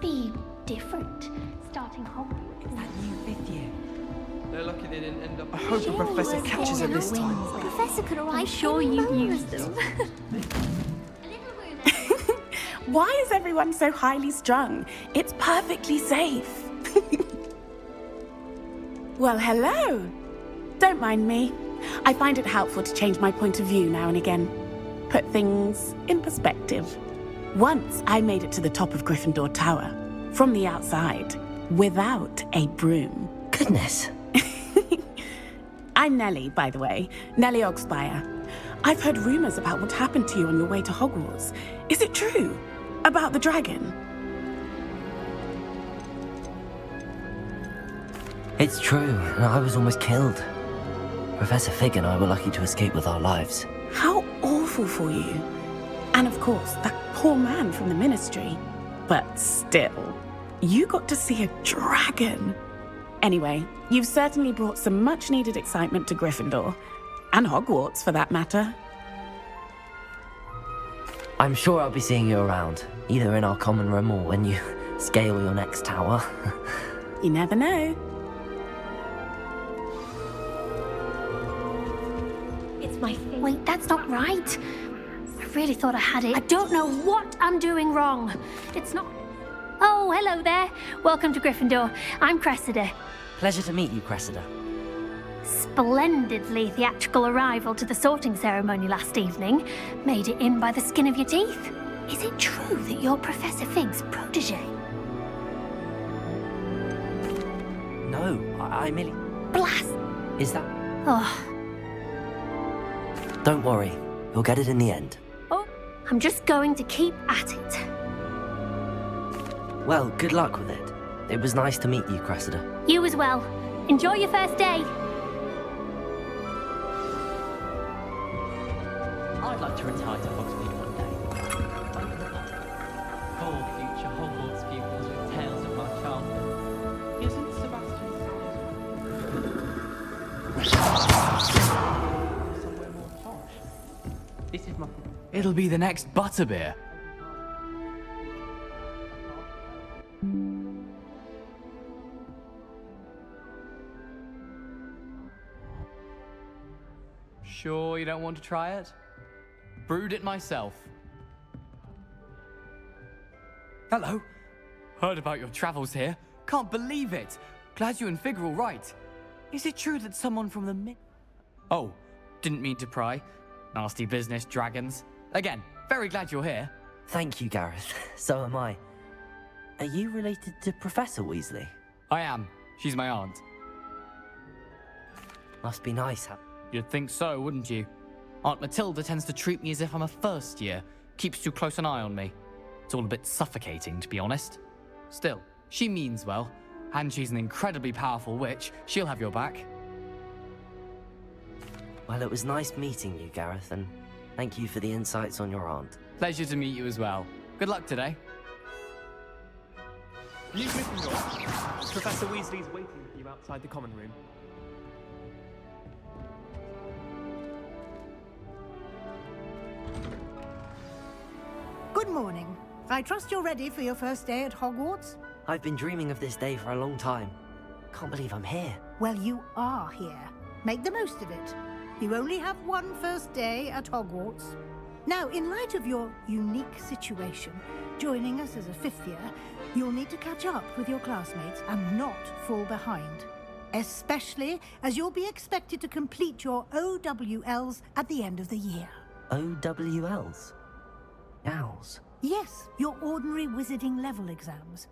be different, starting Hogwarts. It's that new 5th year. They're lucky they didn't end up. I hope the professor catches her this time. The professor could arrive. I'm sure you've used them. Why is everyone so highly strung? It's perfectly safe. Well, hello. Don't mind me. I find it helpful to change my point of view now and again. Put things in perspective. Once I made it to the top of Gryffindor Tower, from the outside, without a broom. Goodness. I'm Nellie, by the way. Nellie Ogspire. I've heard rumors about what happened to you on your way to Hogwarts. Is it true? About the dragon? It's true, and I was almost killed. Professor Fig and I were lucky to escape with our lives. How awful for you. And of course, that poor man from the Ministry. But still, you got to see a dragon. Anyway, you've certainly brought some much-needed excitement to Gryffindor. And Hogwarts, for that matter. I'm sure I'll be seeing you around, either in our common room or when you scale your next tower. You never know. It's my thing. Wait, that's not right. I really thought I had it. I don't know what I'm doing wrong. It's not... Oh, hello there. Welcome to Gryffindor. I'm Cressida. Pleasure to meet you, Cressida. Splendidly theatrical arrival to the sorting ceremony last evening. Made it in by the skin of your teeth. Is it true that you're Professor Fig's protege? No, I merely... Blast! Is that... Oh, Don't worry, you'll get it in the end. I'm just going to keep at it. Well, good luck with it. It was nice to meet you, Cressida. You as well. Enjoy your first day. I'd like to retire to Hogsmeade one day. Four future Hogwarts pupils with tales of my childhood. Isn't Sebastian somewhere more posh? This is my... It'll be the next butterbeer. Sure you don't want to try it? Brewed it myself. Hello. Heard about your travels here. Can't believe it. Glad you and Fig are all right. Is it true that someone from the Oh, didn't mean to pry. Nasty business, dragons. Again, very glad you're here. Thank you, Gareth. So am I. Are you related to Professor Weasley? I am. She's my aunt. Must be nice. You'd think so, wouldn't you? Aunt Matilda tends to treat me as if I'm a first year. Keeps too close an eye on me. It's all a bit suffocating, to be honest. Still, she means well. And she's an incredibly powerful witch. She'll have your back. Well, it was nice meeting you, Gareth, and thank you for the insights on your aunt. Pleasure to meet you as well. Good luck today. New Gryffindor. Professor Weasley's waiting for you outside the common room. Good morning. I trust you're ready for your first day at Hogwarts? I've been dreaming of this day for a long time. Can't believe I'm here. Well, you are here. Make the most of it. You only have one first day at Hogwarts. Now, in light of your unique situation, joining us as a fifth year, you'll need to catch up with your classmates and not fall behind. Especially as you'll be expected to complete your OWLs at the end of the year. OWLs? Owls? Yes, your ordinary wizarding level exams.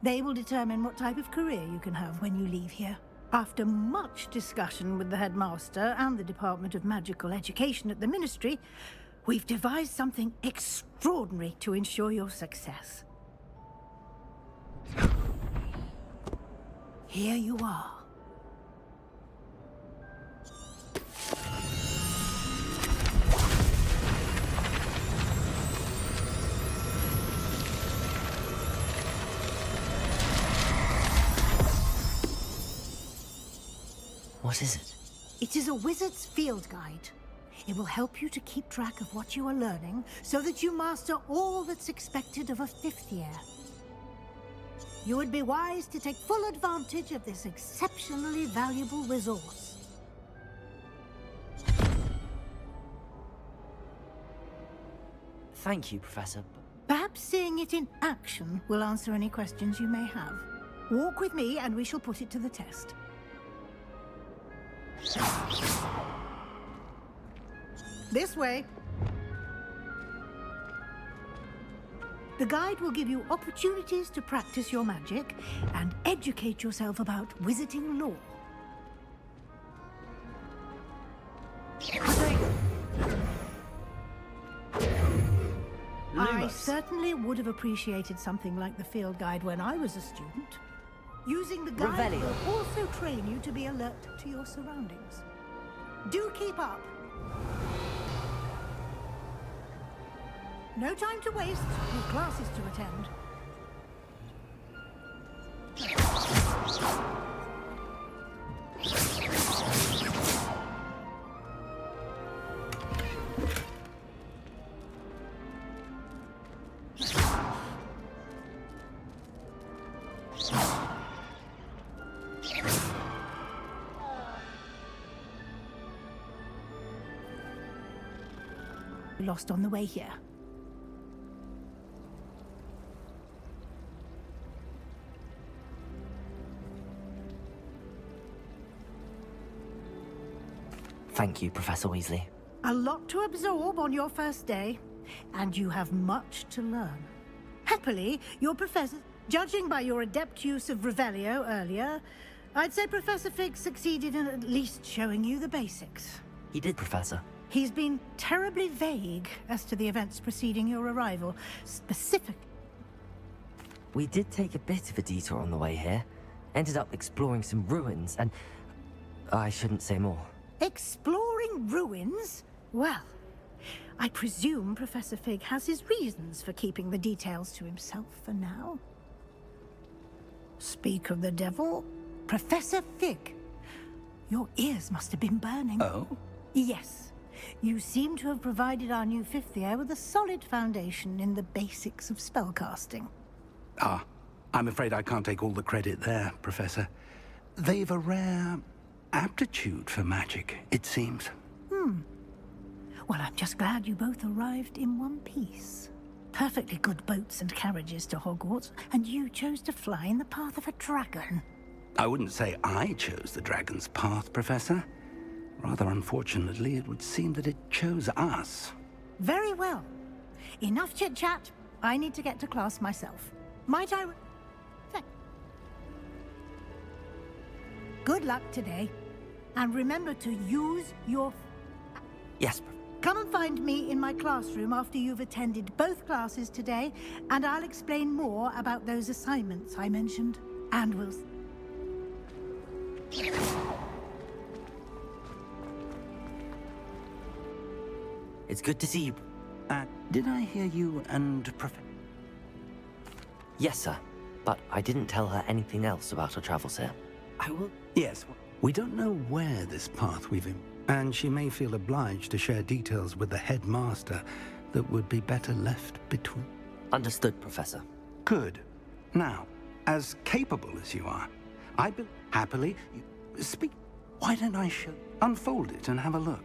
They will determine what type of career you can have when you leave here. After much discussion with the headmaster and the Department of Magical Education at the Ministry, we've devised something extraordinary to ensure your success. Here you are. What is it? It is a wizard's field guide. It will help you to keep track of what you are learning so that you master all that's expected of a fifth year. you would be wise to take full advantage of this exceptionally valuable resource. Thank you, Professor. Perhaps seeing it in action will answer any questions you may have. Walk with me and we shall put it to the test. This way. The guide will give you opportunities to practice your magic and educate yourself about wizarding lore. I certainly would have appreciated something like the field guide when I was a student. Using the guide will also train you to be alert to your surroundings. Do keep up. No time to waste. Your classes to attend. Lost on the way here. Thank you, Professor Weasley. A lot to absorb on your first day, and you have much to learn. Happily, your professor, judging by your adept use of Revelio earlier, I'd say Professor Fig succeeded in at least showing you the basics. He did, Professor. He's been terribly vague as to the events preceding your arrival, specific. We did take a bit of a detour on the way here. Ended up exploring some ruins, and I shouldn't say more. Exploring ruins? Well, I presume Professor Fig has his reasons for keeping the details to himself for now. Speak of the devil, Professor Fig. Your ears must have been burning. Oh? Yes. You seem to have provided our new fifth year with a solid foundation in the basics of spellcasting. Ah, I'm afraid I can't take all the credit there, Professor. They've a rare aptitude for magic, it seems. Well, I'm just glad you both arrived in one piece. Perfectly good boats and carriages to Hogwarts, and you chose to fly in the path of a dragon. I wouldn't say I chose the dragon's path, Professor. Rather unfortunately, it would seem that it chose us. Very well. Enough chit-chat. I need to get to class myself. Might I... Good luck today. And remember to use your... Yes, Come and find me in my classroom after you've attended both classes today, and I'll explain more about those assignments I mentioned. And we'll... It's good to see you. Did I hear you and Yes, sir. But I didn't tell her anything else about her travels here. I will... Yes, we don't know where this path we've in, and she may feel obliged to share details with the headmaster that would be better left between... Understood, Professor. Good. Now, as capable as you are, I will happily... Speak... Why don't I unfold it and have a look?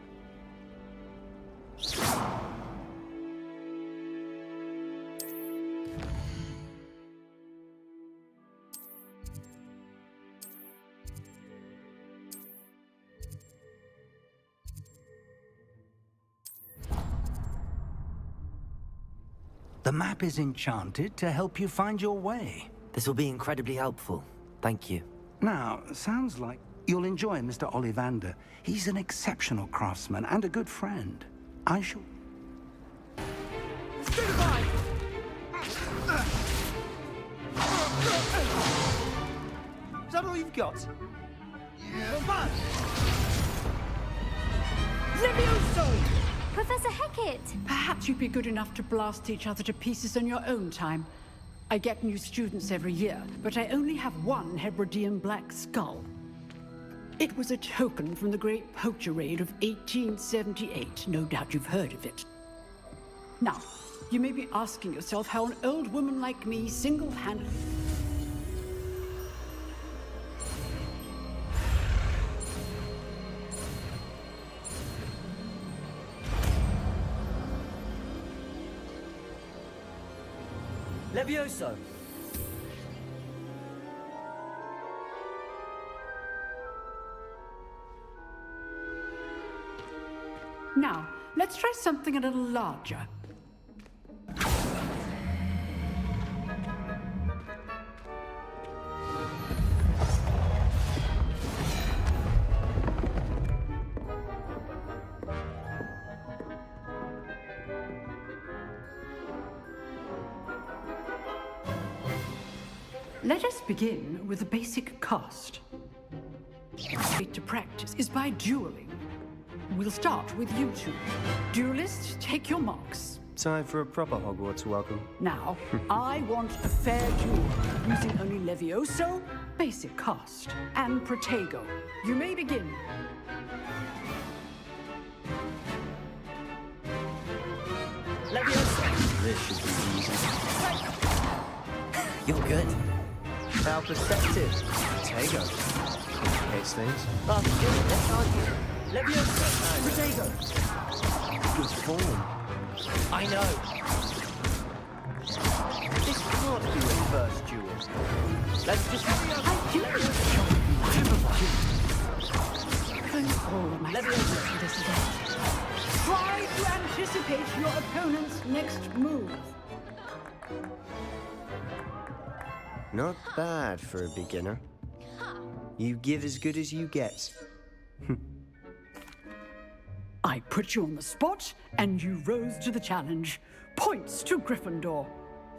The map is enchanted to help you find your way. This will be incredibly helpful. Thank you. Now, sounds like you'll enjoy Mr. Ollivander. He's an exceptional craftsman and a good friend. I shall... Subricise! Is that all you've got? Yeah. Levioso! Professor Hecat! Perhaps you'd be good enough to blast each other to pieces in your own time. I get new students every year, but I only have one Hebridean black skull. It was a token from the Great Poacher Raid of 1878. No doubt you've heard of it. Now, you may be asking yourself how an old woman like me single-handedly... Levioso! Now, let's try something a little larger. Let us begin with the basic cast. The way to practice is by dueling. We'll start with you two. Duelists, take your marks. Time for a proper Hogwarts welcome. Now, I want a fair duel, using only Levioso, basic cast, and Protego. You may begin. Levioso! This should be easy. You're good. How perceptive. Tego. Complicates things. Let's argue. Levioso! Protego! Good form. I know. This can't be your first duel. Let's just... All of my Levioso! to this event. Try to anticipate your opponent's next move. Not bad for a beginner. You give as good as you get. I put you on the spot, and you rose to the challenge. Points to Gryffindor.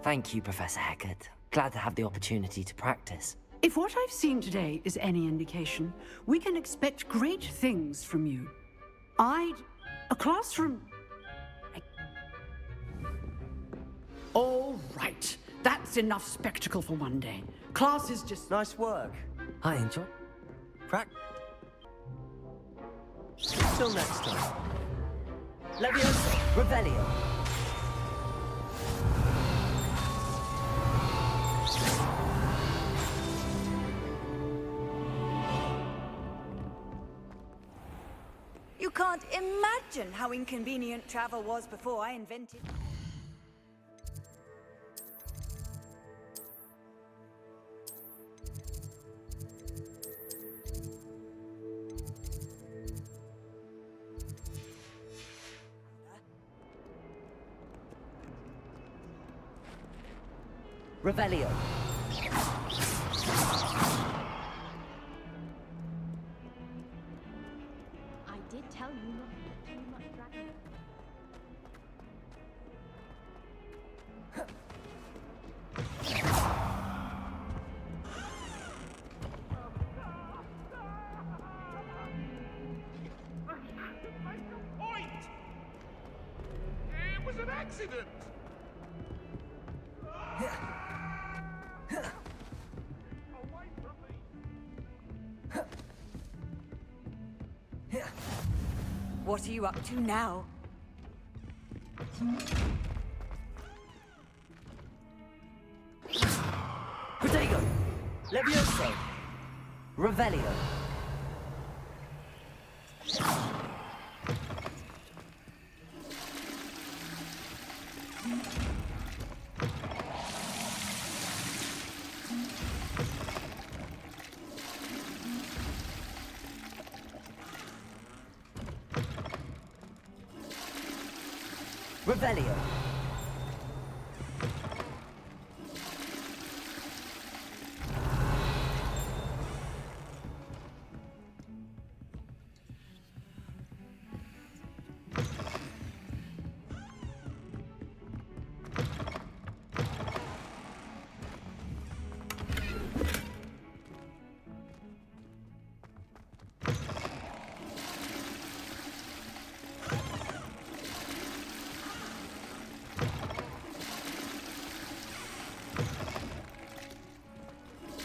Thank you, Professor Hecat. Glad to have the opportunity to practice. If what I've seen today is any indication, we can expect great things from you. A classroom... All right. That's enough spectacle for one day. Class is just... Nice work. I enjoy... Till next time. Levioso! Revelio! You can't imagine how inconvenient travel was before I invented... Revelio! I did tell you not to put too much dragon. It was an accident! Away from me! What are you up to now? Protego! Levioso! Revelio! Revelio!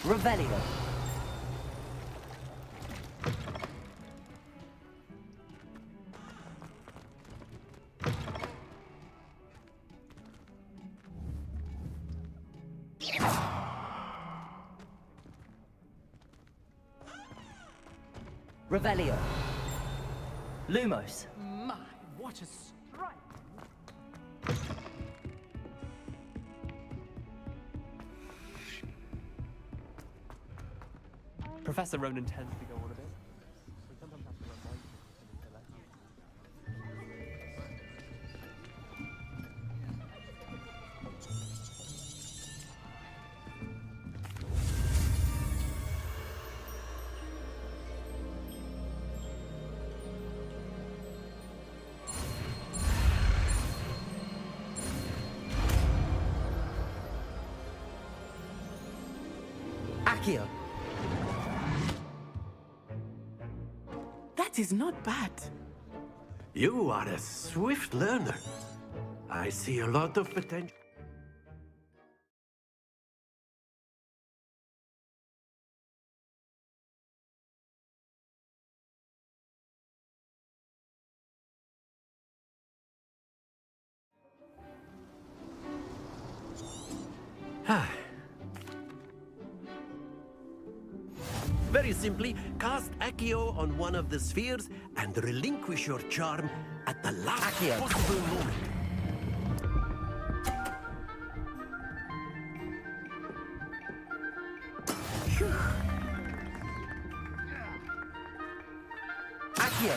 Revelio! Revelio! Lumos! My, what a strike! Professor Ronan tends to go on a bit. We sometimes have to remind him of his lessons. Accio! That is not bad. You are a swift learner. I see a lot of potential. Very simply, cast Accio on one of the spheres and relinquish your charm at the last possible moment. Accio!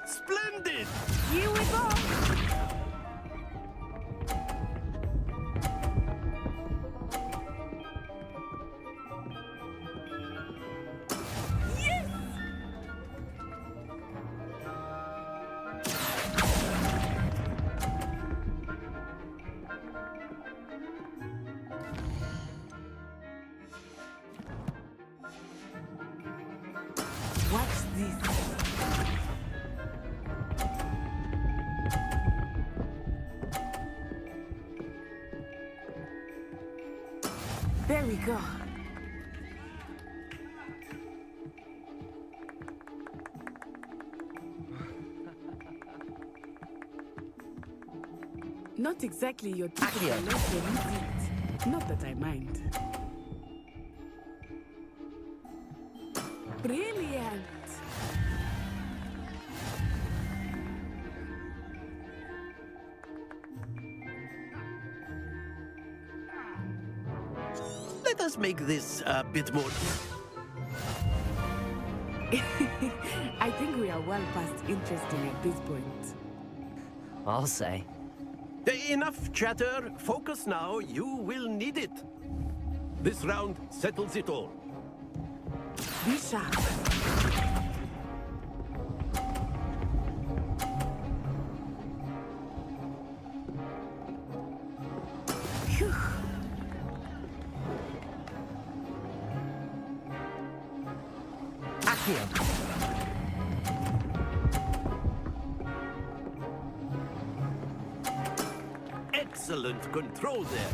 Splendid! Here we go! Watch this. There we go. Not exactly your typical lesson, is it? Not that I mind. Brilliant! Let us make this a bit more. I think we are well past interesting at this point. I'll say. Enough chatter. Focus now. You will need it. This round settles it all. Be sharp. Phew. Accio! Excellent control there.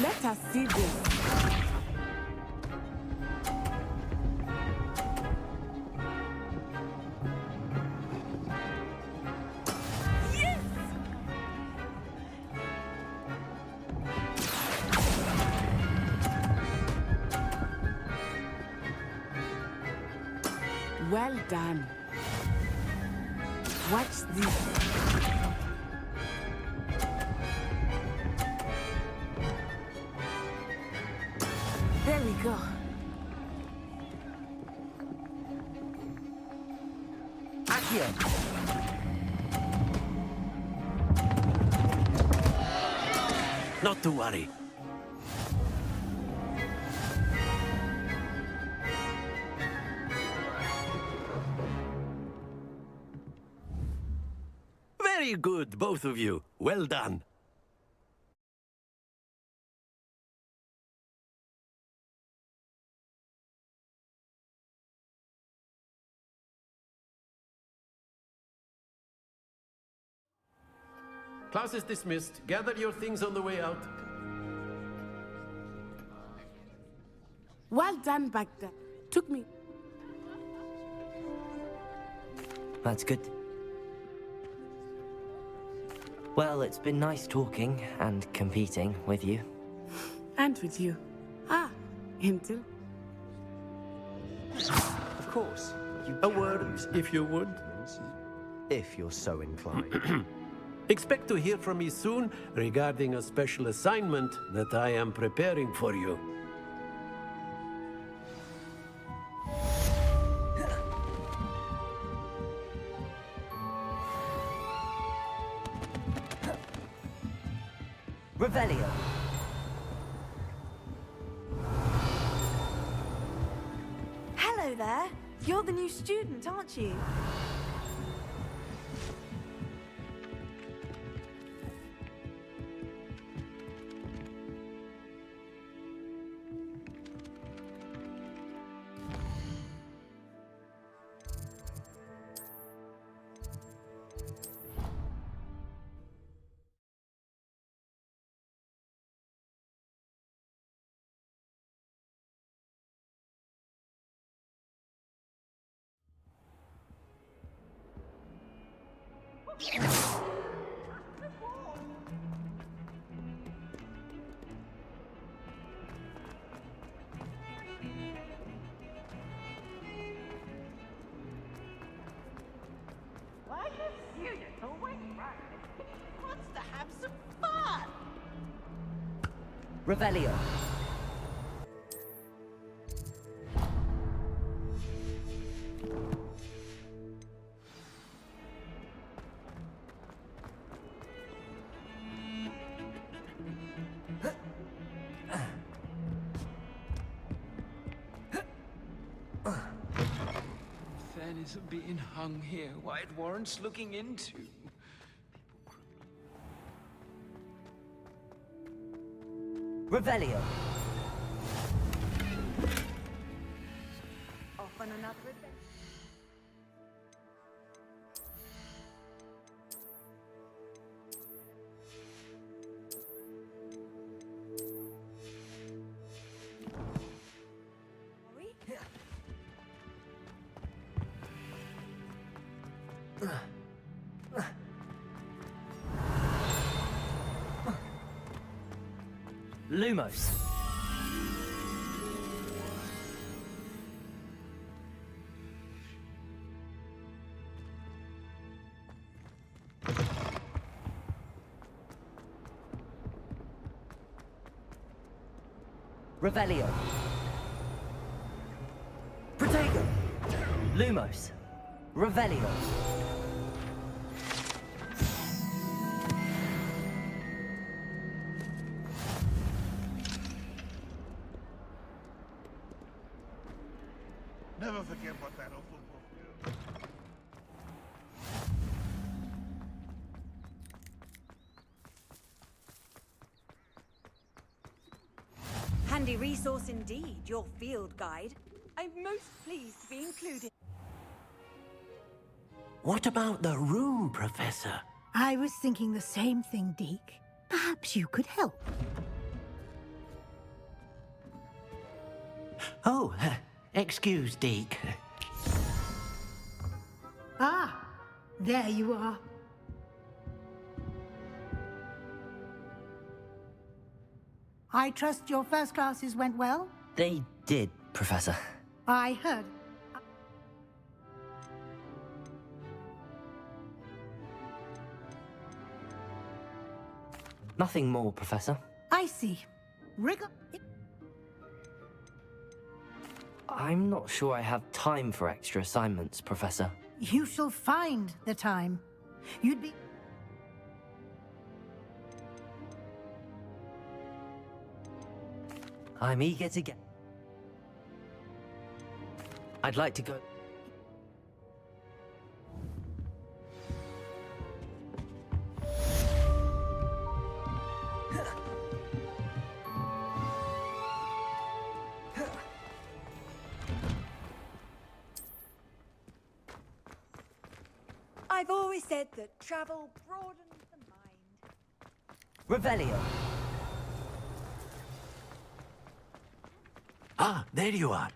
Let us see this. Yes! Well done. Watch this. There we go. Accio! Not to worry. Very good, both of you. Well done. Class is dismissed. Gather your things on the way out. Well done back there. Took me. That's good. Well, it's been nice talking and competing with you. And with you. Ah, him too. Of course. A word, if you would. if you're so inclined. Expect to hear from me soon regarding a special assignment that I am preparing for you. Revelio. Hello there. You're the new student, aren't you? Why, this unit always wants to have some fun. Revelio. Fairness of being hung here, why it warrants looking into. Revelio. Off on another adventure. Lumos. Revelio. Protego. Lumos. Revelio. Never forget what that awful wolf did. Handy resource indeed, your field guide. I'm most pleased to be included. What about the room, Professor? I was thinking the same thing, Deke. Perhaps you could help. Oh, excuse, Deke. Ah, there you are. I trust your first classes went well? They did, Professor. I heard. Nothing more, Professor. I see. I'm not sure I have time for extra assignments, Professor. You shall find the time. You'd be... I'm eager to get... I'd like to go... I've always said that travel broadens the mind. Revelio. Ah, there you are.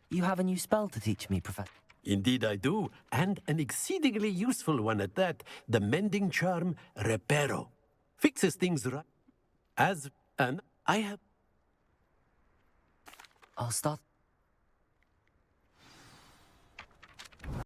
You have a new spell to teach me, Professor. Indeed I do, and an exceedingly useful one at that. The mending charm, Reparo. Fixes things right. I have... I'll start...